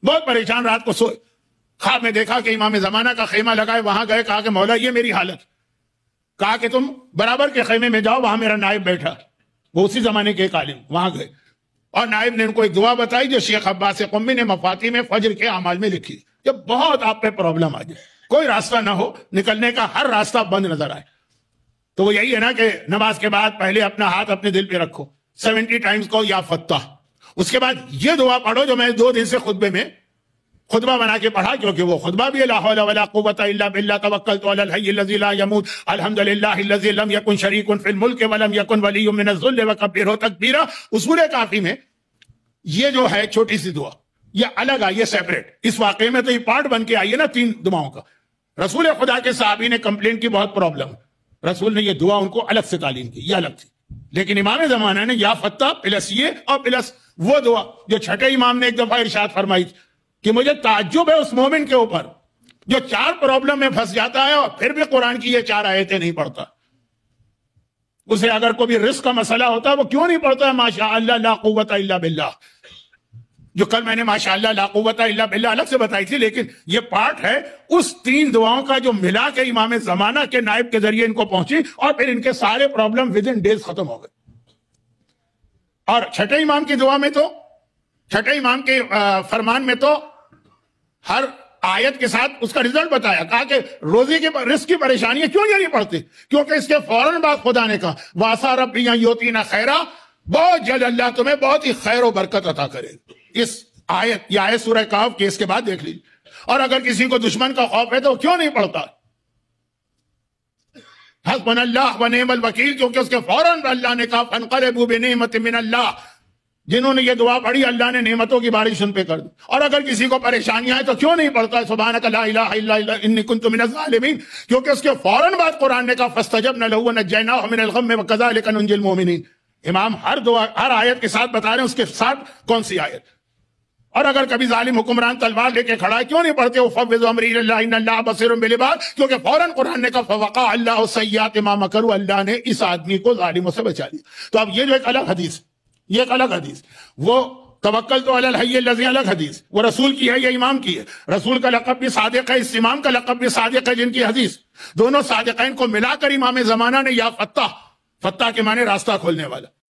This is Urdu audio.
بہت پریشان، رات کو سوئے، خواب میں دیکھا کہ امام زمانہ کا خیمہ لگا ہے، وہاں گئے، کہا کہ مولا یہ میری حالت، کہا کہ تم برابر کے خیمے میں جاؤ، وہاں میرا نائب بیٹھا، وہ اسی زمانے کے ایک عالم، وہاں گئے اور نائب نے ان کو ایک دعا بتائی جو شیخ عباس قمی نے مفاتیح میں فجر کے اعمال میں لکھی. جب بہت آپ پہ پرابلم آ جائے، کوئی راستہ نہ ہو، نکلنے کا ہر راستہ بند نظر آئے، تو وہ یہی ہے نا کہ نماز کے بعد پہلے اپنا ہاتھ اپنے دل پہ رکھو 70 ٹائمز کو یا فتح، اس کے بعد یہ دعا پڑھو جو میں 2 دن سے خطبے میں خطبہ بنا کے پڑھا، کیونکہ وہ خطبہ بھی لا حول ولا قوت الا باللہ توکلت علی الحی الذی لا يموت الحمدللہ الذی لم یکن شریک فی الملک ولم یکن ولی من الذل وکبرہ تکبیرا. اصول کافی میں یہ جو ہے چھوٹی سی دعا یہ الگ آئی ہے سیپریٹ، اس واقعے میں تو یہ پارٹ بن کے آئی ہے نا 3 دعاؤں کا. رسول خدا کے صحابی نے کمپلین کی بہت پرابلم، رسول نے یہ دعا ان کو الگ سے تعلیم کی، یہ الگ تھی. لیکن امام زمانہ نے یا فتح پلس یہ اور پلس وہ دعا جو چھٹے امام نے ایک دفعہ ارشاد فرمائی کہ مجھے تعجب ہے اس مومن کے اوپر جو 4 پرابلم میں پھنس جاتا ہے اور پھر بھی قرآن کی یہ 4 آیتیں نہیں پڑھتا. اسے اگر کوئی رزق کا مسئلہ ہوتا ہے وہ کیوں نہیں پڑھتا ہے ماشاءاللہ لا قوت الا باللہ، جو کل میں نے ماشاءاللہ لا قوت الا باللہ الگ سے بتائی تھی، لیکن یہ پارٹ ہے اس 3 دعاؤں کا جو ملا کے امام زمانہ کے نائب کے ذریعے ان کو پہنچی اور پھر ان کے سارے پرابلم ود ان ڈیز ختم ہو گئے. اور چھٹے امام کی دعا میں تو، چھٹے امام کے فرمان میں تو ہر آیت کے ساتھ اس کا رزلٹ بتایا، کہا کہ روزی کے رزق کی پریشانی کیوں یہ نہیں پڑھتے، کیونکہ اس کے فوراً بعد خدا نے کہا وَعَسَىٰ رَبِّي أَن يُؤْتِينَا خَيْرًا، بہت جلد اللہ تمہیں بہت ہی خیر و برکت عطا کرے. اس آیت، یہ آیت سورہ کہف کے اس کے بعد دیکھ لیجیے. اور اگر کسی کو دشمن کا خوف ہے تو کیوں نہیں پڑھتا حسبنا اللہ ونعم الوکیل، کیونکہ اس کے فوراً اللہ نے کہا فانقلبوا بنعمت من اللہ، جنہوں نے یہ دعا پڑھی اللہ نے نعمتوں کی بارش ان پہ کر دی. اور اگر کسی کو پریشانیاں ہیں تو کیوں نہیں پڑھتا ہے سبحانک لا الہ الا انت انی کنت من الظالمین، کیونکہ اس کے فوراً بعد قرآن نے کہا فاستجبنا له ونجیناہ من الغم وکذلک ننجی المؤمنین. امام ہر دعا ہر آیت کے ساتھ بتا رہے ہیں اس کے ساتھ کون سی آیت. اور اگر کبھی ظالم حکمران تلوار لے کے کھڑا ہے کیوں نہیں پڑھتے وفوض امری الی اللہ ان اللہ بصیر بالعباد، کیونکہ فوراً قرآن نے کہا فوقع اللہ سیئات ما مکروا، اللہ نے اس آدمی کو ظالموں سے بچا لیا. تو اب یہ جو ایک الگ حدیث، یہ ایک الگ حدیث، وہ توکلت علی الحی الذی الگ حدیث، وہ رسول کی ہے یہ امام کی ہے. رسول کا لقب بھی صادق ہے، اس امام کا لقب بھی صادق ہے جن کی حدیث، دونوں صادقین کو ملا کر امام زمانہ نے یا فتح، فتح کے معنی راستہ کھولنے والا،